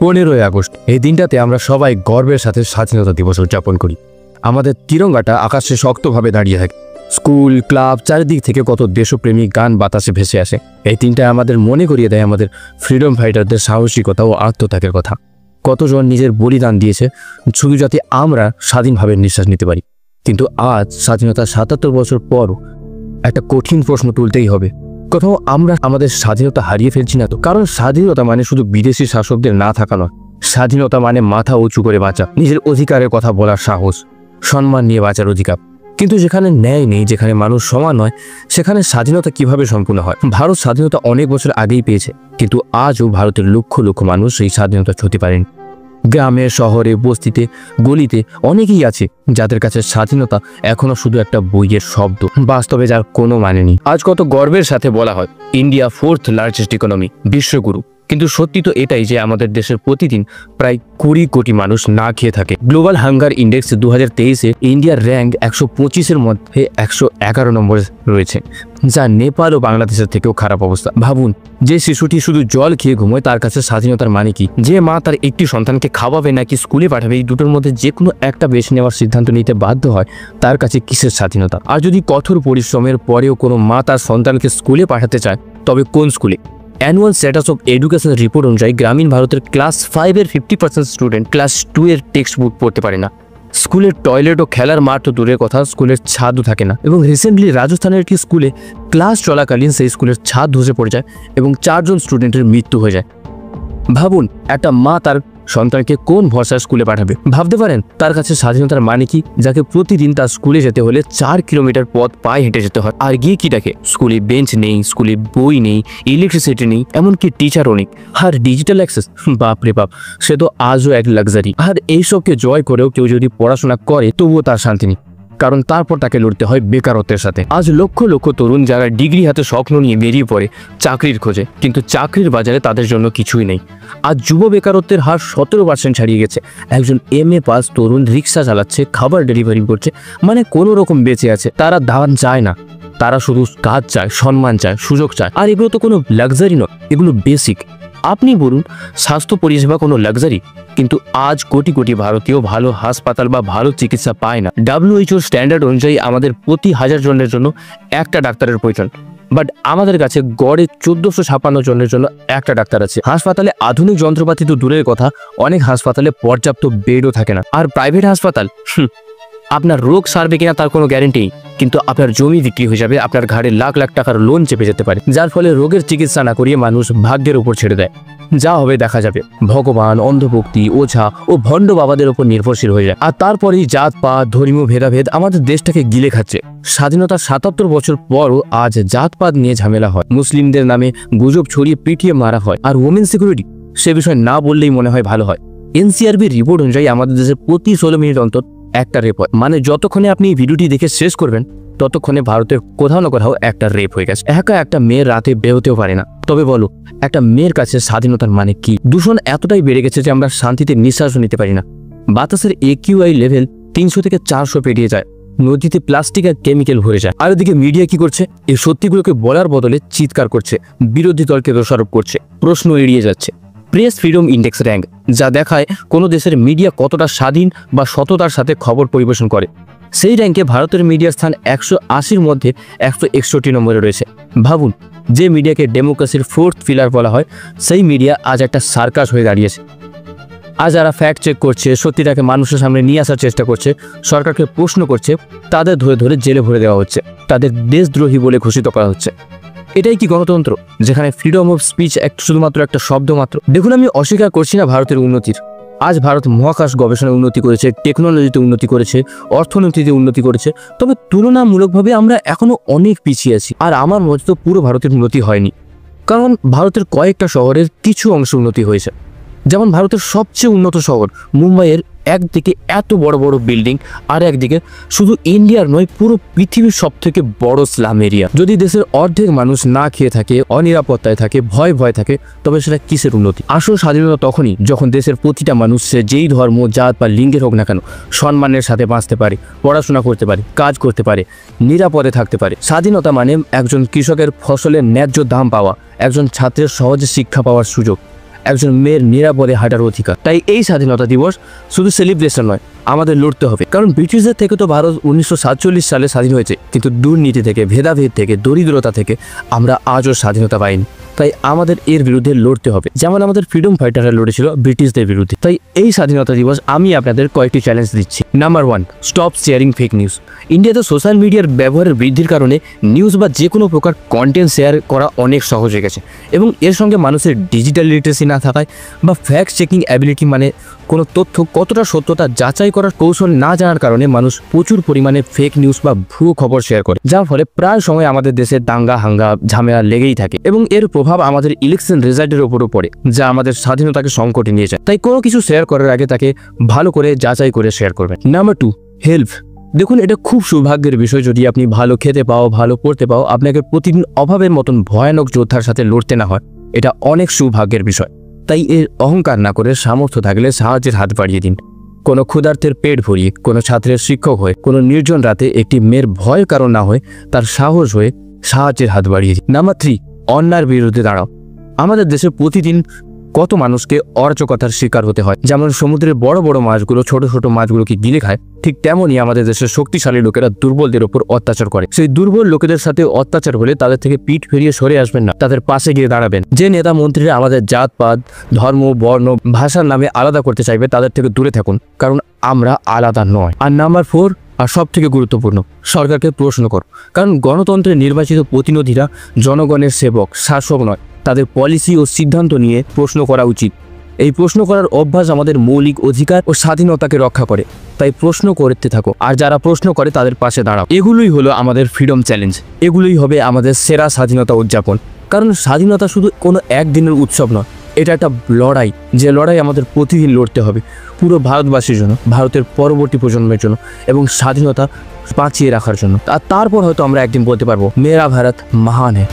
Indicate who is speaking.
Speaker 1: 15ই August এই দিনটাতে আমরা সবাই গর্বের সাথে স্বাধীনতা দিবস উদযাপন করি। আমাদের তিরঙ্গাটা আকাশে শক্তভাবে দাঁড়িয়ে থাকে। স্কুল, ক্লাব, চারিদিক থেকে কত দেশপ্রেমিক গান বাতাসে ভেসে আসে। এই দিনটা আমাদের মনে করিয়ে দেয় আমাদের ফ্রিডম ফাইটারদের সাহসিকতা ও আত্মত্যাগের কথা। কতজন নিজের বলিদান দিয়েছে শুধু যাতে আমরা স্বাধীনভাবে নিঃশ্বাস নিতে পারি। কিন্তু আজ স্বাধীনতার ৭৭ বছর পরও একটা কঠিন প্রশ্ন তুলতেই হবে, কোথাও আমরা আমাদের স্বাধীনতা হারিয়ে ফেলছি না তো? কারণ স্বাধীনতা মানে শুধু বিদেশি শাসকদের না থাকা নয়। স্বাধীনতা মানে মাথা উঁচু করে বাঁচা, নিজের অধিকারের কথা বলার সাহস, সম্মান নিয়ে বাঁচার অধিকার। কিন্তু যেখানে ন্যায় নেই, যেখানে মানুষ সমান নয়, সেখানে স্বাধীনতা কিভাবে সম্পূর্ণ হয়? ভারত স্বাধীনতা অনেক বছর আগেই পেয়েছে, কিন্তু আজও ভারতের লক্ষ লক্ষ মানুষ সেই স্বাধীনতা ছুঁতে পারেনি। গ্রামে, শহরে, বস্তিতে, গলিতে অনেকেই আছে যাদের কাছে স্বাধীনতা এখনো শুধু একটা বইয়ের শব্দ, বাস্তবে যার কোনো মানে নেই। আজ কত গর্বের সাথে বলা হয় ইন্ডিয়া 4th লার্জেস্ট ইকোনমি, বিশ্বগুরু। কিন্তু সত্যি তো এটাই যে আমাদের দেশের প্রতিদিন প্রায় 20 কোটি মানুষ না খেয়ে থাকে। গ্লোবাল হাঙ্গার ইন্ডেক্স 2023-এ ইন্ডিয়ার র্যাঙ্ক 125-এর মধ্যে 111 নম্বরে রয়েছে, যা নেপাল ও বাংলাদেশের থেকেও খারাপ অবস্থা। ভাবুন, যে শিশুটি শুধু জল খেয়ে ঘুমোয় তার কাছে স্বাধীনতার মানে কি? যে মা তার একটি সন্তানকে খাওয়াবে নাকি স্কুলে পাঠাবে, এই দুটোর মধ্যে যে কোনো একটা বেছে নেওয়ার সিদ্ধান্ত নিতে বাধ্য হয়, তার কাছে কিসের স্বাধীনতা? আর যদি কঠোর পরিশ্রমের পরেও কোনো মা তার সন্তানকে স্কুলে পাঠাতে চায়, তবে কোন স্কুলে? Annual status of education report অনুযায়ী গ্রামীণ ভারতের ক্লাস 5-এর 50% স্টুডেন্ট ক্লাস 2-এর টেক্সট বুক পড়তে পারে না। স্কুলের টয়লেট ও খেলার মাঠ তো দূরের কথা, স্কুলের ছাদও থাকে না। এবং রিসেন্টলি রাজস্থানের একটি স্কুলে ক্লাস চলাকালীন সেই স্কুলের ছাদ ধসে পড়ে যায় এবং 4 জন স্টুডেন্টের মৃত্যু হয়ে যায়। ভাবুন, একটা মা তার সন্তানকে কোন ভরসায় স্কুলে পাঠাবে? ভাবতে পারেন তার কাছে স্বাধীনতার মানে কি, যাকে প্রতিদিন তার স্কুলে যেতে হলে 4 কিলোমিটার পথ পায়ে হেঁটে যেতে হয়। আর গিয়ে কি দেখে? স্কুলে বেঞ্চ নেই, স্কুলে বই নেই, ইলেকট্রিসিটি নেই, এমনকি টিচারও নেই। আর ডিজিটাল অ্যাক্সেস, বাপরে বাপ, সে তো আজও এক লাক্সারি। আর এইসবকে জয় করেও কেউ যদি পড়াশোনা করে, তবুও তার শান্তি নেই, কারণ তারপর তাকে লড়তে হয় বেকারত্বের সাথে। আজ লক্ষ লক্ষ তরুণ যারা ডিগ্রি হাতে স্বপ্ন নিয়ে বেরিয়ে পড়ে চাকরির খোঁজে, কিন্তু চাকরির বাজারে তাদের জন্য কিছুই নেই। আজ যুব বেকারত্বের হার 17% ছাড়িয়ে গেছে। একজন MA পাস তরুণ রিক্সা চালাচ্ছে, খাবার ডেলিভারি করছে, মানে কোনো রকম বেঁচে আছে। তারা দান চায় না, তারা শুধু কাজ চায়, সম্মান চায়, সুযোগ চায়। আর এগুলো তো কোনো লাক্সারি নয়, এগুলো বেসিক। আপনি বলুন, স্বাস্থ্য পরিষেবা কোনো লাক্সারি? কিন্তু আজ কোটি কোটি ভারতীয় ভালো হাসপাতাল বা ভালো চিকিৎসা পায় না। WHO স্ট্যান্ডার্ড অনুযায়ী আমাদের প্রতি 1000 জনের জন্য একটা ডাক্তারের প্রয়োজন, বাট আমাদের কাছে গড়ে 1456 জনের জন্য একটা ডাক্তার আছে। হাসপাতালে আধুনিক যন্ত্রপাতি তো দূরের কথা, অনেক হাসপাতালে পর্যাপ্ত বেডও থাকে না। আর প্রাইভেট হাসপাতাল, আপনার রোগ সারবে কিনা তার কোনো গ্যারেন্টি নেই, কিন্তু আপনার জমি বিক্রি হয়ে যাবে, আপনার ঘাড়ে লাখ লাখ টাকার লোন চেপে যেতে পারে, যার ফলে রোগের চিকিৎসা না করিয়ে মানুষ ভাগ্যের উপর ছেড়ে দেয়। যা হবে দেখা যাবে। ভগবান, অন্ধভক্তি, ওঝা ও ভণ্ড বাবাদের উপর নির্ভরশীল হয়ে যায়। আর তারপরেই জাতপাত, ধর্মীয় ভেদাভেদ আমাদের দেশটাকে গিলে খাচ্ছে। স্বাধীনতার 77 বছর পরও আজ জাতপাত নিয়ে ঝামেলা হয়, মুসলিমদের নামে গুজব ছড়িয়ে পিটিয়ে মারা হয়। আর ওমেন সিকিউরিটি, সে বিষয় না বললেই মনে হয় ভালো হয়। NCRB রিপোর্ট অনুযায়ী আমাদের দেশে প্রতি 16 মিনিট অন্তর একটা রেপ হয়। মানে যতক্ষণে আপনি এই ভিডিওটি দেখে শেষ করবেন, ততক্ষণে ভারতের কোথাও না কোথাও একটা রেপ হয়ে গেছে। একা একটা মেয়ের রাতে বেরোতেও পারে না। তবে বলো, একটা মেয়ের কাছে স্বাধীনতার মানে কি? দূষণ এতটাই বেড়ে গেছে যে আমরা শান্তিতে নিঃশ্বাসও নিতে পারি না। বাতাসের AQI লেভেল 300 থেকে 400 পেরিয়ে যায়। নদীতে প্লাস্টিক আর কেমিক্যাল ভরে যায়। আর এদিকে মিডিয়া কি করছে? এই সত্যিগুলোকে বলার বদলে চিৎকার করছে, বিরোধী দলকে দোষারোপ করছে, প্রশ্ন এড়িয়ে যাচ্ছে। প্রেস ফ্রিডম ইন্ডেক্স র্যাঙ্ক, যা দেখায় কোনো দেশের মিডিয়া কতটা স্বাধীন বা সততার সাথে খবর পরিবেশন করে, সেই র্যাঙ্কে ভারতের মিডিয়ার স্থান 180-র মধ্যে 161 নম্বরে রয়েছে। ভাবুন, যে মিডিয়াকে ডেমোক্রেসির 4th পিলার বলা হয়, সেই মিডিয়া আজ একটা সার্কাস হয়ে দাঁড়িয়েছে। আজ যারা ফ্যাক্ট চেক করছে, সত্যিটাকে মানুষের সামনে নিয়ে আসার চেষ্টা করছে, সরকারকে প্রশ্ন করছে, তাদের ধরে ধরে জেলে ভরে দেওয়া হচ্ছে, তাদের দেশদ্রোহী বলে ঘোষিত করা হচ্ছে। এটাই কি গণতন্ত্র, যেখানে ফ্রিডম অফ স্পিচ শুধুমাত্র একটা শব্দ মাত্র? দেখুন, আমি অস্বীকার করছি না ভারতের উন্নতির। আজ ভারত মহাকাশ গবেষণায় উন্নতি করেছে, টেকনোলজিতে উন্নতি করেছে, অর্থনীতিতে উন্নতি করেছে, তবে তুলনামূলকভাবে আমরা এখনো অনেক পিছিয়ে আছি। আর আমার মতে তো পুরো ভারতের উন্নতি হয়নি, কারণ ভারতের কয়েকটা শহরের কিছু অংশ উন্নতি হয়েছে। যেমন ভারতের সবচেয়ে উন্নত শহর মুম্বাইয়ের একদিকে এত বড় বড় বিল্ডিং, আর একদিকে শুধু ইন্ডিয়ার নয়, পুরো পৃথিবীর সবথেকে বড় স্লাম এরিয়া। যদি দেশের অর্ধেক মানুষ না খেয়ে থাকে, অনিরাপত্তায় থাকে, ভয় থাকে, তবে সেটা কিসের উন্নতি? আসল স্বাধীনতা তখনই যখন দেশের প্রতিটা মানুষ, সে যেই ধর্ম, জাত বা লিঙ্গের হোক না কেন, সম্মানের সাথে বাঁচতে পারে, পড়াশোনা করতে পারে, কাজ করতে পারে, নিরাপদে থাকতে পারে। স্বাধীনতা মানে একজন কৃষকের ফসলের ন্যায্য দাম পাওয়া, একজন ছাত্রের সহজে শিক্ষা পাওয়ার সুযোগ, একজন মেয়ের নিরাপদে হাঁটার অধিকার। তাই এই স্বাধীনতা দিবস শুধু সেলিব্রেশন নয়, আমাদের লড়তে হবে। কারণ ব্রিটিশদের থেকে তো ভারত 1947 সালে স্বাধীন হয়েছে, কিন্তু দুর্নীতি থেকে, ভেদাভেদ থেকে, দরিদ্রতা থেকে আমরা আজও স্বাধীনতা পাইনি। তাই আমাদের এর বিরুদ্ধে লড়তে হবে, যেমন আমাদের ফ্রিডম ফাইটাররা লড়েছিল ব্রিটিশদের বিরুদ্ধে। তাই এই স্বাধীনতা দিবস আমি আপনাদের কয়েকটি চ্যালেঞ্জ দিচ্ছি। Number 1, stop sharing fake news. ইন্ডিয়াতে সোশ্যাল মিডিয়ার ব্যবহারের বৃদ্ধির কারণে নিউজ বা যে কোনো প্রকার কন্টেন্ট শেয়ার করা অনেক সহজ হয়ে গেছে, এবং এর সঙ্গে মানুষের ডিজিটাল লিটারেসি না থাকায় বা ফ্যাক্ট চেকিং অ্যাবিলিটি মানে কোনো তথ্য কতটা সত্যতা যাচাই করার কৌশল না জানার কারণে মানুষ প্রচুর পরিমাণে ফেক নিউজ বা ভুয়ো খবর শেয়ার করে, যার ফলে প্রায় সময় আমাদের দেশে দাঙ্গা হাঙ্গা ঝামেলা লেগেই থাকে, এবং এর প্রভাব আমাদের ইলেকশন রেজাল্টের উপরও পড়ে, যা আমাদের স্বাধীনতাকে সংকটে নিয়ে যায়। তাই কোনো কিছু শেয়ার করার আগে তাকে ভালো করে যাচাই করে শেয়ার করবেন। Number 2, help. দেখুন, এটা খুব সৌভাগ্যের বিষয় যদি আপনি ভালো খেতে পাও, ভালো পড়তে পাও, আপনাকে প্রতিদিন অভাবের মতন ভয়ানক যোদ্ধার সাথে লড়তে না হয়, এটা অনেক সৌভাগ্যের বিষয়। তাই এর অহংকার না করে সামর্থ্য থাকলে সাহায্যের হাত বাড়িয়ে দিন। কোনো ক্ষুধার্তের পেট ভরিয়ে, কোনো ছাত্রের শিক্ষক হয়ে, কোনো নির্জন রাতে একটি মেয়ের ভয়ের কারণ না হয়ে তার সাহস হয়ে সাহায্যের হাত বাড়িয়ে দিন। নাম্বার 3, অন্যায়ের বিরুদ্ধে দাঁড়াও। আমাদের দেশে প্রতিদিন কত মানুষকে অরাজকতার শিকার হতে হয়। যেমন সমুদ্রের বড় বড় মাছগুলো ছোট ছোট মাছগুলোকে গিলে খায়, ঠিক তেমনই আমাদের দেশের শক্তিশালী লোকেরা দুর্বলদের উপর অত্যাচার করে। সেই দুর্বল লোকেদের সাথে অত্যাচার হলে তাদের থেকে পিঠ ফিরিয়ে সরে আসবেন না, তাদের পাশে গিয়ে দাঁড়াবেন। যে নেতা মন্ত্রীরা আমাদের জাতপাত, ধর্ম, বর্ণ, ভাষার নামে আলাদা করতে চাইবে, তাদের থেকে দূরে থাকুন, কারণ আমরা আলাদা নয়। আর নাম্বার 4, আর সব থেকে গুরুত্বপূর্ণ, সরকারকে প্রশ্ন করো। কারণ গণতন্ত্রে নির্বাচিত প্রতিনিধিরা জনগণের সেবক, শাসক নয়। তাদের পলিসি ও সিদ্ধান্ত নিয়ে প্রশ্ন করা উচিত। এই প্রশ্ন করার অভ্যাস আমাদের মৌলিক অধিকার ও স্বাধীনতাকে রক্ষা করে। তাই প্রশ্ন করতে থাকো, আর যারা প্রশ্ন করে তাদের পাশে দাঁড়াও। এগুলোই হলো আমাদের ফ্রিডম চ্যালেঞ্জ। এগুলোই হবে আমাদের সেরা স্বাধীনতা উদযাপন। কারণ স্বাধীনতা শুধু কোনো একদিনের উৎসব নয়, এটা একটা লড়াই, যে লড়াই আমাদের প্রতিদিন লড়তে হবে পুরো ভারতবাসীর জন্য, ভারতের পরবর্তী প্রজন্মের জন্য, এবং স্বাধীনতা বাঁচিয়ে রাখার জন্য। আর তারপর হয়তো আমরা একদিন বলতে পারবো মেরা ভারত মহান হ্যায়।